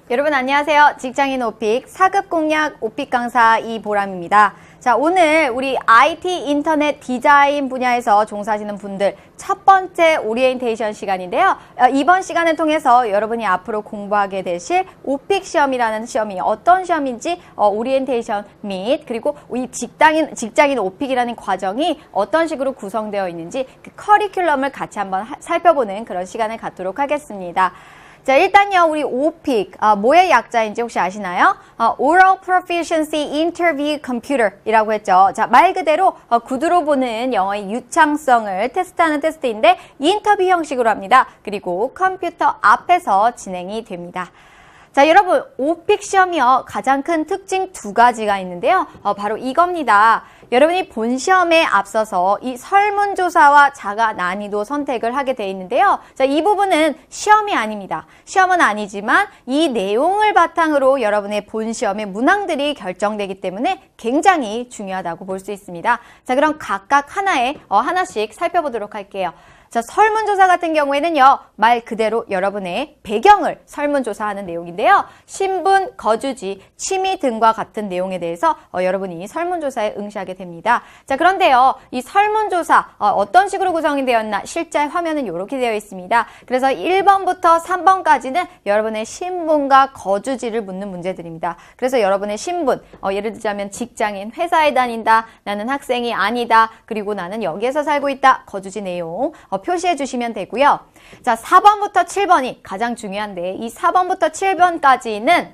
여러분 안녕하세요. 직장인 오픽 4급 공략 오픽 강사 이보람입니다. 자, 오늘 우리 IT 인터넷 디자인 분야에서 종사하시는 분들 첫 번째 오리엔테이션 시간인데요. 이번 시간을 통해서 여러분이 앞으로 공부하게 되실 오픽 시험이라는 시험이 어떤 시험인지 오리엔테이션 및 그리고 이 직장인 오픽이라는 과정이 어떤 식으로 구성되어 있는지 그 커리큘럼을 같이 한번 살펴보는 그런 시간을 갖도록 하겠습니다. 자, 일단요, 우리 오픽, 뭐의 약자인지 혹시 아시나요? Oral Proficiency Interview Computer 이라고 했죠. 자, 말 그대로 구두로 보는 영어의 유창성을 테스트하는 테스트인데 인터뷰 형식으로 합니다. 그리고 컴퓨터 앞에서 진행이 됩니다. 자, 여러분, 오픽 시험이요. 가장 큰 특징 두 가지가 있는데요. 바로 이겁니다. 여러분이 본 시험에 앞서서 이 설문조사와 자가 난이도 선택을 하게 돼 있는데요. 자, 이 부분은 시험이 아닙니다. 시험은 아니지만 이 내용을 바탕으로 여러분의 본 시험의 문항들이 결정되기 때문에 굉장히 중요하다고 볼 수 있습니다. 자, 그럼 각각 하나씩 살펴보도록 할게요. 자, 설문조사 같은 경우에는요, 말 그대로 여러분의 배경을 설문조사하는 내용인데요. 신분, 거주지, 취미 등과 같은 내용에 대해서 여러분이 설문조사에 응시하게 됩니다. 자, 그런데요, 이 설문조사 어떤 식으로 구성이 되었나 실제 화면은 이렇게 되어 있습니다. 그래서 1번부터 3번까지는 여러분의 신분과 거주지를 묻는 문제들입니다. 그래서 여러분의 신분, 예를 들자면 직장인, 회사에 다닌다, 나는 학생이 아니다, 그리고 나는 여기에서 살고 있다, 거주지 내용 표시해 주시면 되고요. 자, 4번부터 7번이 가장 중요한데 이 4번부터 7번까지는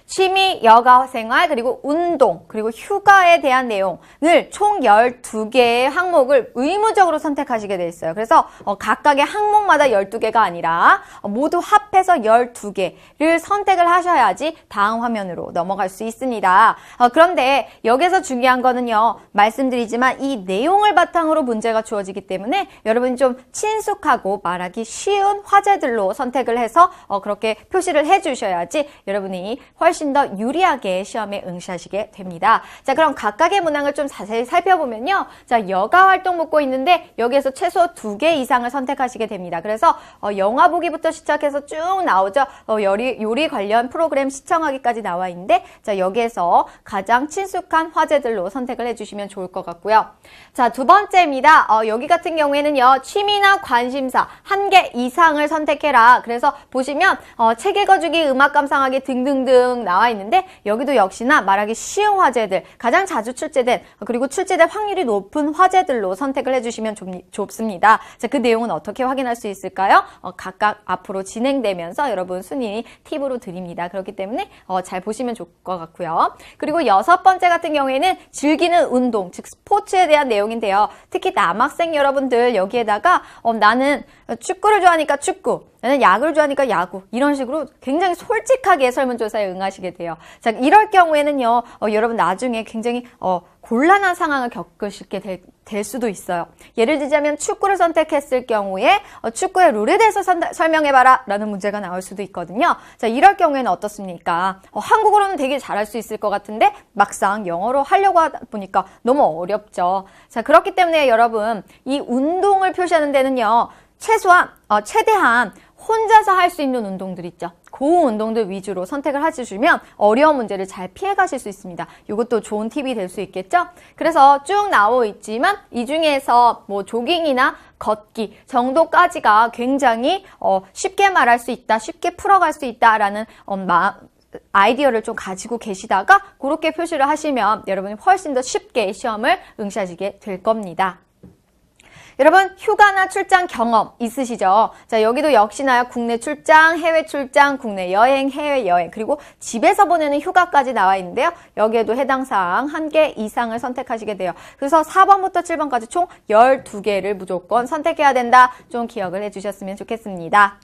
취미, 여가생활, 그리고 운동, 그리고 휴가에 대한 내용을 총 12개의 항목을 의무적으로 선택하시게 돼 있어요. 그래서 각각의 항목마다 12개가 아니라 모두 합해서 12개를 선택을 하셔야지 다음 화면으로 넘어갈 수 있습니다. 그런데 여기서 중요한 거는요. 말씀드리지만 이 내용을 바탕으로 문제가 주어지기 때문에 여러분이 좀 친숙하고 말하기 쉬운 화제들로 선택을 해서 그렇게 표시를 해주셔야지 여러분이 훨씬 더 유리하게 시험에 응시하시게 됩니다. 자, 그럼 각각의 문항을 좀 자세히 살펴보면요. 자, 여가 활동 묻고 있는데 여기에서 최소 2개 이상을 선택하시게 됩니다. 그래서 영화 보기부터 시작해서 쭉 나오죠. 요리 관련 프로그램 시청하기까지 나와 있는데 자, 여기에서 가장 친숙한 화제들로 선택을 해주시면 좋을 것 같고요. 자, 두 번째입니다. 여기 같은 경우에는요. 취미나 관심사 1개 이상을 선택해라. 그래서 보시면 책 읽어주기, 음악 감상하기 등등등 나와 있는데 여기도 역시나 말하기 쉬운 화제들, 가장 자주 출제된 그리고 출제될 확률이 높은 화제들로 선택을 해주시면 좋습니다. 자, 그 내용은 어떻게 확인할 수 있을까요? 각각 앞으로 진행되면서 여러분 순위 팁으로 드립니다. 그렇기 때문에 잘 보시면 좋을 것 같고요. 그리고 6번째 같은 경우에는 즐기는 운동, 즉 스포츠에 대한 내용인데요. 특히 남학생 여러분들 여기에다가 나는 축구를 좋아하니까 축구, 나는 야구를 좋아하니까 야구, 이런 식으로 굉장히 솔직하게 설문조사에 응하시게 돼요. 자, 이럴 경우에는요, 여러분 나중에 굉장히 곤란한 상황을 겪으시게 될 수도 있어요. 예를 들자면 축구를 선택했을 경우에 축구의 룰에 대해서 설명해봐라 라는 문제가 나올 수도 있거든요. 자, 이럴 경우에는 어떻습니까? 한국어로는 되게 잘할 수 있을 것 같은데 막상 영어로 하려고 하다 보니까 너무 어렵죠. 자, 그렇기 때문에 여러분 이 운동을 표시하는 데는요. 최대한 혼자서 할 수 있는 운동들 있죠. 그 운동들 위주로 선택을 해주시면 어려운 문제를 잘 피해 가실 수 있습니다. 이것도 좋은 팁이 될 수 있겠죠? 그래서 쭉 나와 있지만 이 중에서 뭐 조깅이나 걷기 정도까지가 굉장히 쉽게 말할 수 있다, 쉽게 풀어갈 수 있다라는 아이디어를 좀 가지고 계시다가 그렇게 표시를 하시면 여러분이 훨씬 더 쉽게 시험을 응시하시게 될 겁니다. 여러분 휴가나 출장 경험 있으시죠? 자, 여기도 역시나 국내 출장, 해외 출장, 국내 여행, 해외 여행, 그리고 집에서 보내는 휴가까지 나와 있는데요. 여기에도 해당 사항 1개 이상을 선택하시게 돼요. 그래서 4번부터 7번까지 총 12개를 무조건 선택해야 된다. 좀 기억을 해주셨으면 좋겠습니다.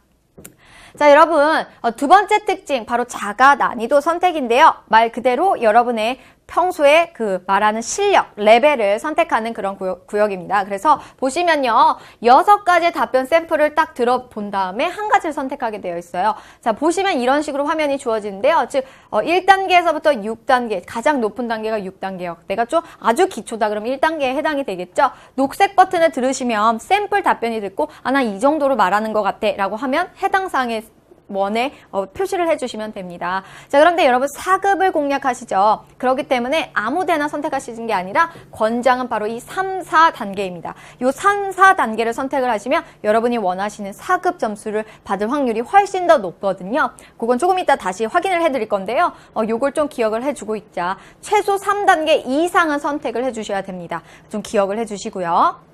자, 여러분 두 번째 특징 바로 자가 난이도 선택인데요. 말 그대로 여러분의 평소에 그 말하는 실력, 레벨을 선택하는 그런 구역입니다. 그래서 보시면요. 6가지의 답변 샘플을 딱 들어본 다음에 한 가지를 선택하게 되어 있어요. 자, 보시면 이런 식으로 화면이 주어지는데요. 즉 1단계에서부터 6단계, 가장 높은 단계가 6단계요. 내가 좀 아주 기초다 그러면 1단계에 해당이 되겠죠. 녹색 버튼을 들으시면 샘플 답변이 듣고 나 이 정도로 말하는 것 같아 라고 하면 해당 사항에 원에 표시를 해주시면 됩니다. 자, 그런데 여러분 4급을 공략하시죠. 그렇기 때문에 아무 데나 선택하시는 게 아니라 권장은 바로 이 3, 4단계입니다. 이 3, 4단계를 선택을 하시면 여러분이 원하시는 4급 점수를 받을 확률이 훨씬 더 높거든요. 그건 조금 이따 다시 확인을 해드릴 건데요. 요걸 좀 기억을 해주고 있자. 최소 3단계 이상은 선택을 해주셔야 됩니다. 좀 기억을 해주시고요.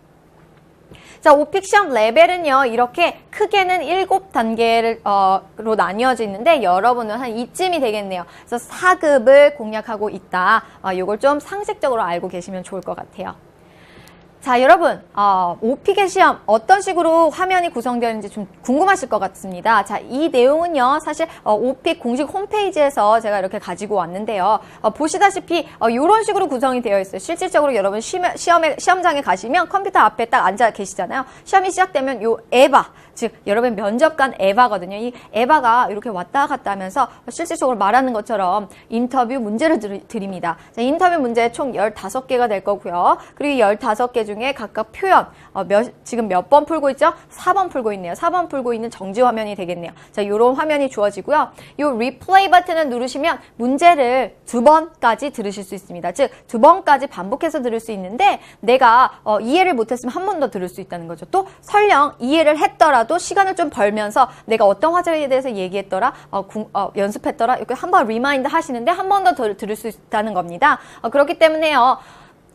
자, 오픽 시험 레벨은요, 이렇게 크게는 7단계로 나뉘어져 있는데, 여러분은 한 이쯤이 되겠네요. 그래서 4급을 공략하고 있다. 요걸 좀 상식적으로 알고 계시면 좋을 것 같아요. 자, 여러분, 오픽의 시험 어떤 식으로 화면이 구성되어 있는지 좀 궁금하실 것 같습니다. 자, 이 내용은요, 사실 오픽 공식 홈페이지에서 제가 이렇게 가지고 왔는데요. 보시다시피 이런 식으로 구성이 되어 있어요. 실질적으로 여러분 시험장에 가시면 컴퓨터 앞에 딱 앉아 계시잖아요. 시험이 시작되면 요 에바, 즉 여러분 면접관 에바거든요. 이 에바가 이렇게 왔다 갔다 하면서 실질적으로 말하는 것처럼 인터뷰 문제를 드립니다. 자, 인터뷰 문제 총 15개가 될 거고요. 그리고 이 15개 중에 각각 표현, 지금 몇 번 풀고 있죠? 4번 풀고 있네요. 4번 풀고 있는 정지 화면이 되겠네요. 자, 요런 화면이 주어지고요. 요 리플레이 버튼을 누르시면 문제를 2번까지 들으실 수 있습니다. 즉, 2번까지 반복해서 들을 수 있는데 내가 이해를 못했으면 한 번 더 들을 수 있다는 거죠. 또 설령 이해를 했더라도 시간을 좀 벌면서 내가 어떤 화제에 대해서 얘기했더라, 연습했더라, 이렇게 한번 리마인드 하시는데 한 번 더 들을 수 있다는 겁니다. 그렇기 때문에요.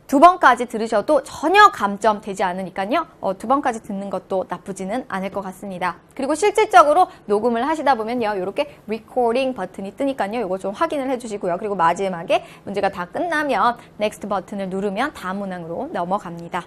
2번까지 들으셔도 전혀 감점 되지 않으니까요. 2번까지 듣는 것도 나쁘지는 않을 것 같습니다. 그리고 실질적으로 녹음을 하시다 보면요. 이렇게 리코딩 버튼이 뜨니까요. 이거 좀 확인을 해주시고요. 그리고 마지막에 문제가 다 끝나면 넥스트 버튼을 누르면 다음 문항으로 넘어갑니다.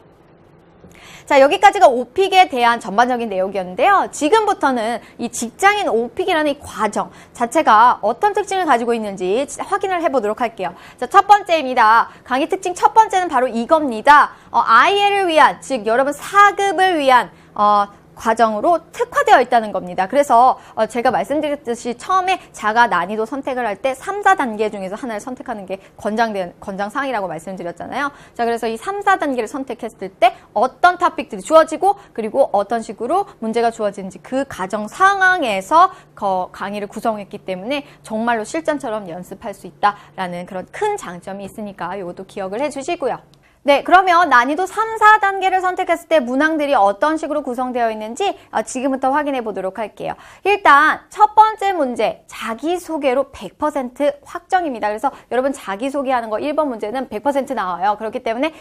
자, 여기까지가 오픽에 대한 전반적인 내용이었는데요. 지금부터는 이 직장인 오픽이라는 이 과정 자체가 어떤 특징을 가지고 있는지 확인을 해보도록 할게요. 자, 첫 번째입니다. 강의 특징 첫 번째는 바로 이겁니다. IL을 위한, 즉 여러분 4급을 위한 과정으로 특화되어 있다는 겁니다. 그래서 제가 말씀드렸듯이 처음에 자가 난이도 선택을 할 때 3, 4단계 중에서 하나를 선택하는 게 권장사항이라고 말씀드렸잖아요. 자, 그래서 이 3, 4단계를 선택했을 때 어떤 토픽들이 주어지고 그리고 어떤 식으로 문제가 주어지는지 그 과정 상황에서 강의를 구성했기 때문에 정말로 실전처럼 연습할 수 있다라는 그런 큰 장점이 있으니까 이것도 기억을 해주시고요. 네, 그러면 난이도 3, 4단계를 선택했을 때 문항들이 어떤 식으로 구성되어 있는지 지금부터 확인해 보도록 할게요. 일단 첫 번째 문제, 자기소개로 100% 확정입니다. 그래서 여러분 자기소개하는 거 1번 문제는 100% 나와요. 그렇기 때문에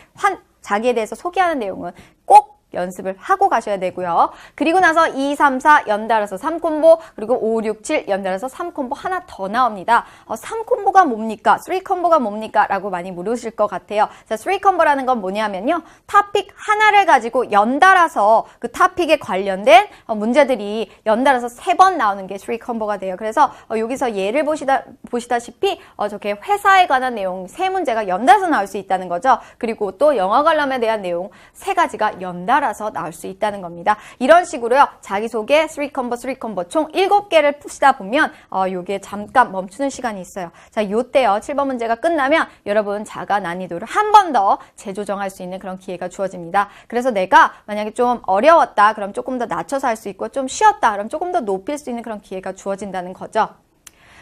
자기에 대해서 소개하는 내용은 꼭 연습을 하고 가셔야 되고요. 그리고 나서 2, 3, 4 연달아서 3콤보, 그리고 5, 6, 7 연달아서 3콤보 하나 더 나옵니다. 3콤보가 뭡니까? 3콤보가 뭡니까? 라고 많이 물으실 것 같아요. 자, 3콤보라는 건 뭐냐면요. 토픽 하나를 가지고 연달아서 그 토픽에 관련된 문제들이 연달아서 3번 나오는 게 3콤보가 돼요. 그래서 여기서 예를 보시다시피 저렇게 회사에 관한 내용 3문제가 연달아서 나올 수 있다는 거죠. 그리고 또 영어 관람에 대한 내용 3가지가 연달아서 나올 수 있다는 겁니다. 이런 식으로요. 자기소개, 3콤보 총 7개를 푸시다 보면 요게 잠깐 멈추는 시간이 있어요. 자, 요때요. 7번 문제가 끝나면 여러분 자가 난이도를 한 번 더 재조정할 수 있는 그런 기회가 주어집니다. 그래서 내가 만약에 좀 어려웠다. 그럼 조금 더 낮춰서 할 수 있고 좀 쉬었다. 그럼 조금 더 높일 수 있는 그런 기회가 주어진다는 거죠.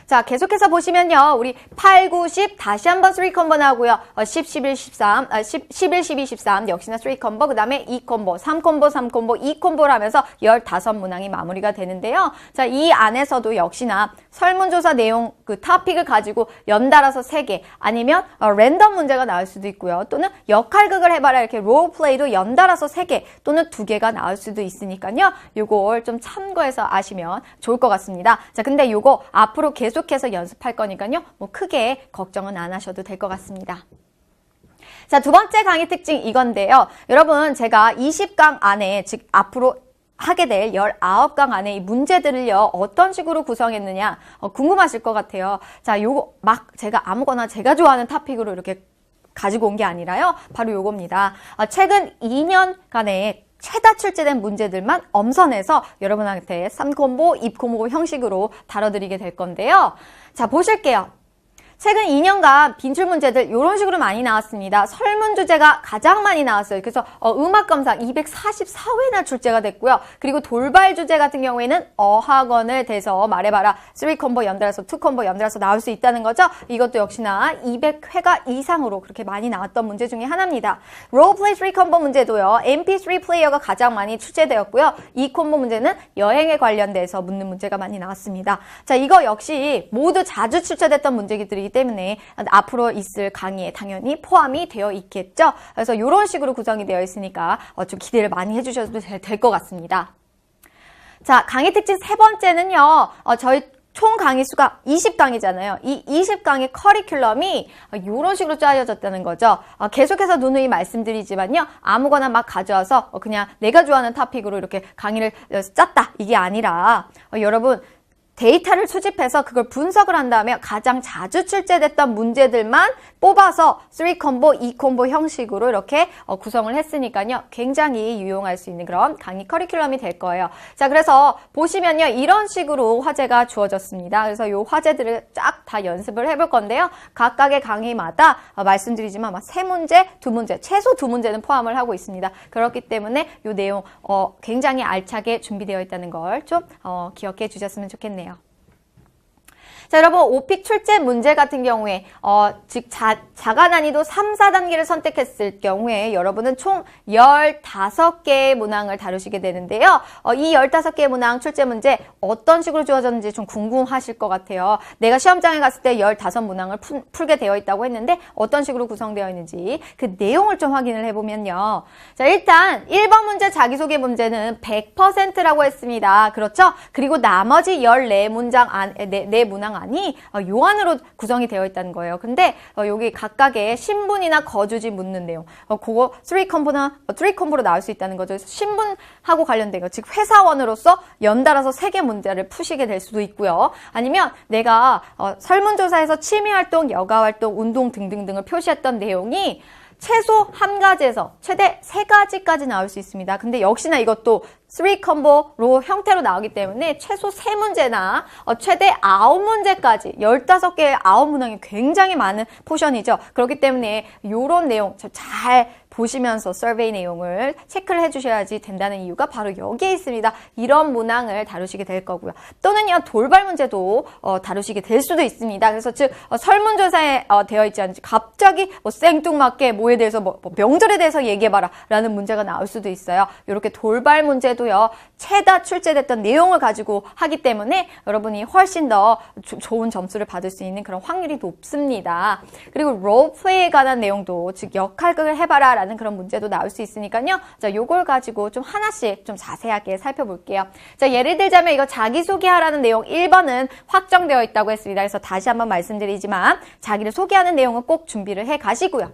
자, 계속해서 보시면요. 우리 8, 9, 10 다시 한번 3콤보 나오고요. 10, 11, 13, 11, 12, 13 역시나 3콤보, 그 다음에 2콤보, 3콤보, 2콤보를 하면서 15문항이 마무리가 되는데요. 자, 이 안에서도 역시나 설문조사 내용 그 토픽을 가지고 연달아서 3개 아니면 랜덤 문제가 나올 수도 있고요. 또는 역할극을 해봐라 이렇게 롤플레이도 연달아서 3개 또는 2개가 나올 수도 있으니까요. 요걸 좀 참고해서 아시면 좋을 것 같습니다. 자, 근데 요거 앞으로 계속해서 연습할 거니까요. 뭐 크게 걱정은 안 하셔도 될 것 같습니다. 자, 두 번째 강의 특징 이건데요. 여러분 제가 20강 안에 즉 앞으로 하게 될 19강 안에 이 문제들을요, 어떤 식으로 구성했느냐, 궁금하실 것 같아요. 자, 요거 막 제가 아무거나 제가 좋아하는 토픽으로 이렇게 가지고 온 게 아니라요. 바로 요겁니다. 최근 2년간의 최다 출제된 문제들만 엄선해서 여러분한테 3콤보, 2콤보 형식으로 다뤄드리게 될 건데요. 자, 보실게요. 최근 2년간 빈출 문제들 이런 식으로 많이 나왔습니다. 설문 주제가 가장 많이 나왔어요. 그래서 음악 검사 244회나 출제가 됐고요. 그리고 돌발 주제 같은 경우에는 어학원을 대서 말해봐라. 3콤보 연달아서 2콤보 연달아서 나올 수 있다는 거죠. 이것도 역시나 200회가 이상으로 그렇게 많이 나왔던 문제 중에 하나입니다. 롤플레이 3콤보 문제도요. MP3 플레이어가 가장 많이 출제되었고요. 2콤보 문제는 여행에 관련돼서 묻는 문제가 많이 나왔습니다. 자, 이거 역시 모두 자주 출제됐던 문제들이기 때문에 앞으로 있을 강의에 당연히 포함이 되어 있겠죠. 그래서 이런 식으로 구성이 되어 있으니까 좀 기대를 많이 해주셔도 될 것 같습니다. 자, 강의 특징 세 번째는요. 저희 총 강의 수가 20강이잖아요. 이 20강의 커리큘럼이 이런 식으로 짜여졌다는 거죠. 계속해서 누누이 말씀드리지만요. 아무거나 막 가져와서 그냥 내가 좋아하는 토픽으로 이렇게 강의를 짰다. 이게 아니라 여러분 데이터를 수집해서 그걸 분석을 한 다음에 가장 자주 출제됐던 문제들만 뽑아서 3콤보, 2콤보 형식으로 이렇게 구성을 했으니까요. 굉장히 유용할 수 있는 그런 강의 커리큘럼이 될 거예요. 자, 그래서 보시면요. 이런 식으로 화제가 주어졌습니다. 그래서 이 화제들을 쫙 다 연습을 해볼 건데요. 각각의 강의마다 말씀드리지만 3문제, 2문제, 최소 2문제는 포함을 하고 있습니다. 그렇기 때문에 이 내용 굉장히 알차게 준비되어 있다는 걸 좀 기억해 주셨으면 좋겠네요. 자, 여러분 오픽 출제 문제 같은 경우에 즉 자가 난이도 3, 4단계를 선택했을 경우에 여러분은 총 15개의 문항을 다루시게 되는데요. 이 15개의 문항 출제 문제 어떤 식으로 주어졌는지 좀 궁금하실 것 같아요. 내가 시험장에 갔을 때 15문항을 풀게 되어 있다고 했는데 어떤 식으로 구성되어 있는지 그 내용을 좀 확인을 해보면요. 자, 일단 1번 문제 자기소개 문제는 100%라고 했습니다. 그렇죠? 그리고 나머지 14문장 네 문항 안이 요 안으로 구성이 되어 있다는 거예요. 근데 여기 각각의 신분이나 거주지 묻는 내용 그거 3콤보로 나올 수 있다는 거죠. 그래서 신분하고 관련된 거, 즉 회사원으로서 연달아서 3개 문제를 푸시게 될 수도 있고요. 아니면 내가 설문조사에서 취미활동, 여가활동, 운동 등등등을 표시했던 내용이 최소 1가지에서 최대 3가지까지 나올 수 있습니다. 근데 역시나 이것도 3콤보로 형태로 나오기 때문에 최소 3문제나 최대 9문제까지 15개의 9문항이 굉장히 많은 포션이죠. 그렇기 때문에 이런 내용 잘 보시면서 서베이 내용을 체크를 해주셔야지 된다는 이유가 바로 여기에 있습니다. 이런 문항을 다루시게 될 거고요. 또는요 돌발 문제도 다루시게 될 수도 있습니다. 그래서 즉 설문조사에 되어 있지 않은지 갑자기 생뚱맞게 뭐에 대해서 명절에 대해서 얘기해봐라 라는 문제가 나올 수도 있어요. 이렇게 돌발 문제도요 최다 출제됐던 내용을 가지고 하기 때문에 여러분이 훨씬 더 좋은 점수를 받을 수 있는 그런 확률이 높습니다. 그리고 롤플레이에 관한 내용도 즉 역할극을 해봐라 라는 그런 문제도 나올 수 있으니까요. 자, 요걸 가지고 좀 하나씩 좀 자세하게 살펴볼게요. 자, 예를 들자면 이거 자기소개하라는 내용 1번은 확정되어 있다고 했습니다. 그래서 다시 한번 말씀드리지만 자기를 소개하는 내용은 꼭 준비를 해 가시고요.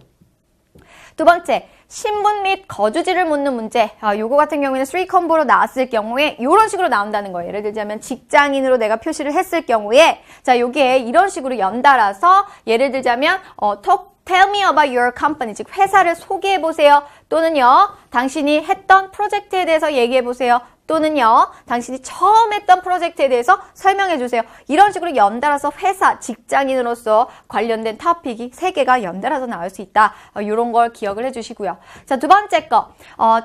두 번째, 신분 및 거주지를 묻는 문제. 요거 같은 경우에는 3콤보로 나왔을 경우에 이런 식으로 나온다는 거예요. 예를 들자면 직장인으로 내가 표시를 했을 경우에 자, 요게 이런 식으로 연달아서 예를 들자면 Tell me about your company, 즉 회사를 소개해보세요. 또는요, 당신이 했던 프로젝트에 대해서 얘기해보세요. 또는요, 당신이 처음 했던 프로젝트에 대해서 설명해주세요. 이런 식으로 연달아서 회사, 직장인으로서 관련된 토픽이 3개가 연달아서 나올 수 있다. 이런 걸 기억을 해주시고요. 자, 두 번째 거,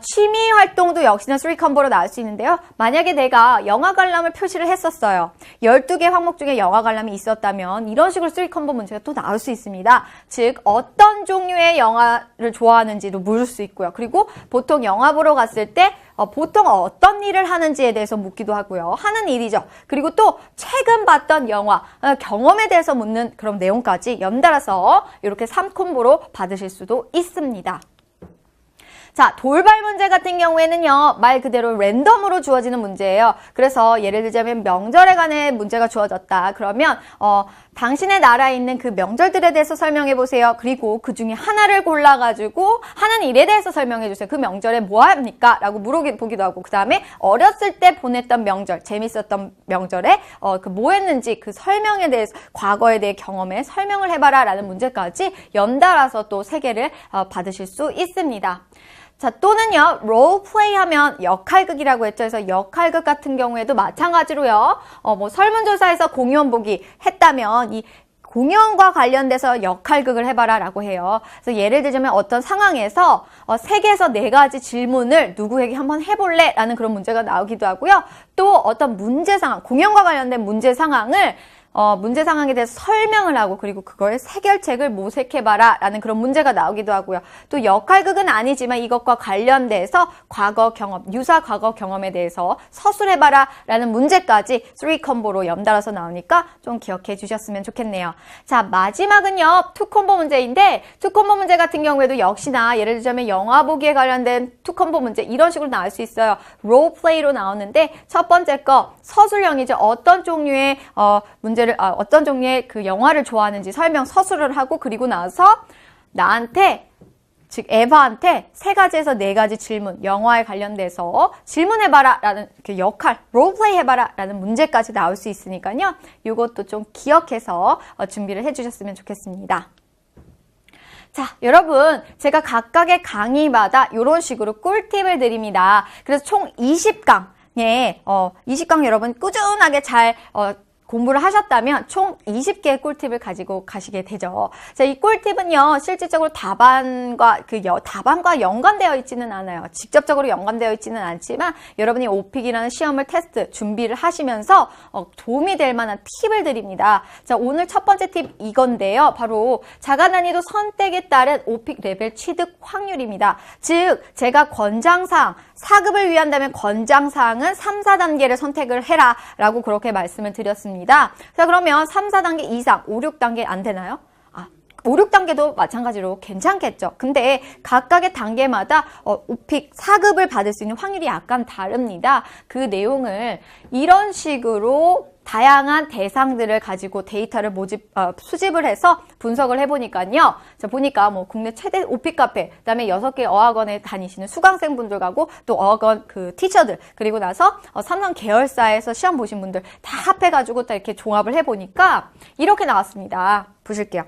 취미 활동도 역시나 3콤보로 나올 수 있는데요. 만약에 내가 영화 관람을 표시를 했었어요. 12개 항목 중에 영화 관람이 있었다면 이런 식으로 3콤보 문제가 또 나올 수 있습니다. 즉, 어떤 종류의 영화를 좋아하는지도 물을 수 있고요. 그리고 보통 영화 보러 갔을 때 보통 어떤 일을 하는지에 대해서 묻기도 하고요. 하는 일이죠. 그리고 또 최근 봤던 영화, 경험에 대해서 묻는 그런 내용까지 연달아서 이렇게 3콤보로 받으실 수도 있습니다. 자, 돌발 문제 같은 경우에는요, 말 그대로 랜덤으로 주어지는 문제예요. 그래서 예를 들자면 명절에 관해 문제가 주어졌다. 그러면 당신의 나라에 있는 그 명절들에 대해서 설명해 보세요. 그리고 그 중에 하나를 골라가지고 하는 일에 대해서 설명해 주세요. 그 명절에 뭐 합니까? 라고 물어보기도 하고, 그 다음에 어렸을 때 보냈던 명절, 재밌었던 명절에 그 뭐 했는지 그 설명에 대해서, 과거에 대해 경험에 설명을 해봐라 라는 문제까지 연달아서 또 3개를 받으실 수 있습니다. 자, 또는요, 롤플레이 하면 역할극이라고 했죠. 그래서 역할극 같은 경우에도 마찬가지로요, 설문조사에서 공유원 보기 했다면 이 공연과 관련돼서 역할극을 해봐라 라고 해요. 그래서 예를 들자면 어떤 상황에서 3개에서 4가지 질문을 누구에게 한번 해볼래? 라는 그런 문제가 나오기도 하고요. 또 어떤 문제 상황, 공연과 관련된 문제 상황을 문제 상황에 대해서 설명을 하고 그리고 그거의 해결책을 모색해봐라 라는 그런 문제가 나오기도 하고요. 또 역할극은 아니지만 이것과 관련돼서 과거 경험, 유사 과거 경험에 대해서 서술해봐라 라는 문제까지 3콤보로 연달아서 나오니까 좀 기억해 주셨으면 좋겠네요. 자, 마지막은요. 2콤보 문제인데 2콤보 문제 같은 경우에도 역시나 예를 들자면 영화 보기에 관련된 2콤보 문제 이런 식으로 나올 수 있어요. 롤플레이로 나오는데 첫 번째 거 서술형이죠. 어떤 종류의 문제를 어떤 종류의 그 영화를 좋아하는지 설명 서술을 하고 그리고 나서 나한테 즉 에바한테 3가지에서 4가지 질문 영화에 관련돼서 질문해봐라 라는 그 역할 롤플레이 해봐라 라는 문제까지 나올 수 있으니까요. 이것도 좀 기억해서 준비를 해주셨으면 좋겠습니다. 자, 여러분 제가 각각의 강의마다 이런 식으로 꿀팁을 드립니다. 그래서 총 20강에 20강 여러분 꾸준하게 잘 공부를 하셨다면 총 20개의 꿀팁을 가지고 가시게 되죠. 자, 이 꿀팁은요, 실질적으로 답안과 연관되어 있지는 않아요. 직접적으로 연관되어 있지는 않지만 여러분이 오픽이라는 시험을 테스트 준비를 하시면서 도움이 될 만한 팁을 드립니다. 자, 오늘 첫 번째 팁 이건데요. 바로 자가난이도 선택에 따른 오픽 레벨 취득 확률입니다. 즉, 제가 권장사항, 4급을 위한다면 권장사항은 3, 4단계를 선택을 해라 라고 그렇게 말씀을 드렸습니다. 자, 그러면 3, 4단계 이상, 5, 6단계 안 되나요? 5, 6단계도 마찬가지로 괜찮겠죠. 근데 각각의 단계마다 오픽 4급을 받을 수 있는 확률이 약간 다릅니다. 그 내용을 이런 식으로 다양한 대상들을 가지고 데이터를 수집을 해서 분석을 해보니까요. 자, 보니까 뭐 국내 최대 오픽 카페, 그 다음에 6개 어학원에 다니시는 수강생분들하고 또 어학원 그 티처들, 그리고 나서 삼성 계열사에서 시험 보신 분들 다 합해가지고 딱 이렇게 종합을 해보니까 이렇게 나왔습니다. 보실게요.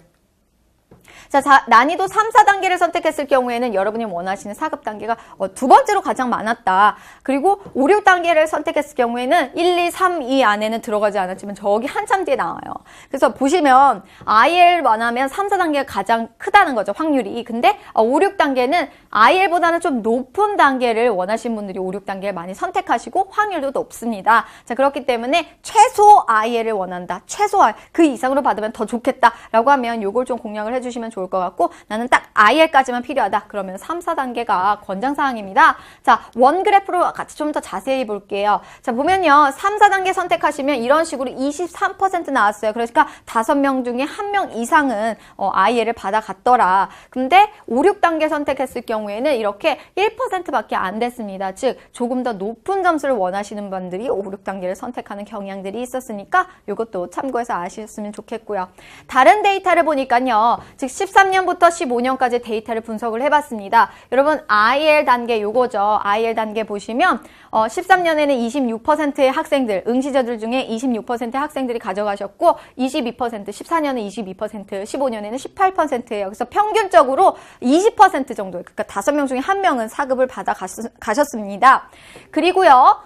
자, 난이도 3, 4단계를 선택했을 경우에는 여러분이 원하시는 4급 단계가 두 번째로 가장 많았다. 그리고 5, 6단계를 선택했을 경우에는 1, 2, 3, 2 안에는 들어가지 않았지만 저기 한참 뒤에 나와요. 그래서 보시면 IL 원하면 3, 4단계가 가장 크다는 거죠, 확률이. 근데 5, 6단계는 IL보다는 좀 높은 단계를 원하시는 분들이 5, 6단계를 많이 선택하시고 확률도 높습니다. 자, 그렇기 때문에 최소 IL을 원한다. 최소 IL, 그 이상으로 받으면 더 좋겠다라고 하면 요걸 좀 공략을 해주시면 좋을 것 같고 나는 딱 IL까지만 필요하다. 그러면 3, 4단계가 권장사항입니다. 자, 원 그래프로 같이 좀 더 자세히 볼게요. 자, 보면요. 3, 4단계 선택하시면 이런 식으로 23% 나왔어요. 그러니까 5명 중에 1명 이상은 IL을 받아갔더라. 근데 5, 6단계 선택했을 경우에는 이렇게 1%밖에 안 됐습니다. 즉, 조금 더 높은 점수를 원하시는 분들이 5, 6단계를 선택하는 경향들이 있었으니까 이것도 참고해서 아시셨으면 좋겠고요. 다른 데이터를 보니까요. 즉 13년부터 15년까지 데이터를 분석을 해봤습니다. 여러분 IL 단계 요거죠. IL 단계 보시면 13년에는 26%의 학생들, 응시자들 중에 26%의 학생들이 가져가셨고 22%, 14년에 22%, 15년에는 18%예요. 그래서 평균적으로 20% 정도, 그러니까 5명 중에 1명은 4급을 받아 가셨습니다. 그리고요.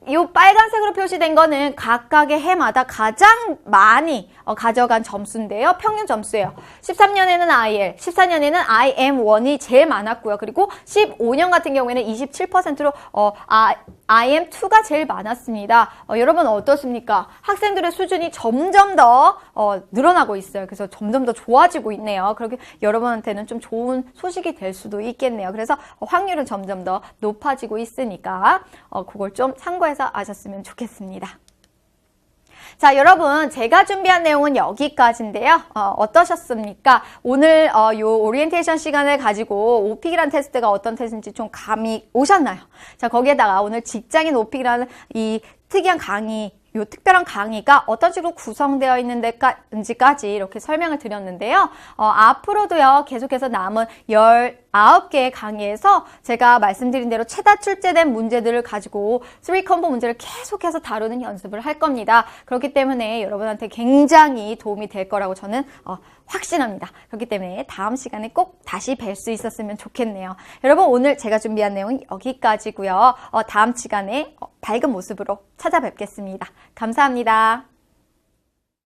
이 빨간색으로 표시된 거는 각각의 해마다 가장 많이 가져간 점수인데요. 평균 점수예요. 13년에는 IL, 14년에는 IM1이 제일 많았고요. 그리고 15년 같은 경우에는 27%로 IM2가 제일 많았습니다. 여러분 어떻습니까? 학생들의 수준이 점점 더 늘어나고 있어요. 그래서 점점 더 좋아지고 있네요. 그렇게 여러분한테는 좀 좋은 소식이 될 수도 있겠네요. 그래서 확률은 점점 더 높아지고 있으니까 그걸 좀 참고해서 아셨으면 좋겠습니다. 자, 여러분 제가 준비한 내용은 여기까지인데요. 어떠셨습니까? 오늘 요 오리엔테이션 시간을 가지고 오픽이라는 테스트가 어떤 테스트인지 좀 감이 오셨나요? 자, 거기에다가 오늘 직장인 오픽이라는 이 특이한 강의, 요 특별한 강의가 어떤 식으로 구성되어 있는지까지 이렇게 설명을 드렸는데요. 앞으로도요, 계속해서 남은 19개의 강의에서 제가 말씀드린 대로 최다 출제된 문제들을 가지고 3컴보 문제를 계속해서 다루는 연습을 할 겁니다. 그렇기 때문에 여러분한테 굉장히 도움이 될 거라고 저는 확신합니다. 그렇기 때문에 다음 시간에 꼭 다시 뵐 수 있었으면 좋겠네요. 여러분 오늘 제가 준비한 내용은 여기까지고요. 다음 시간에 밝은 모습으로 찾아뵙겠습니다. 감사합니다.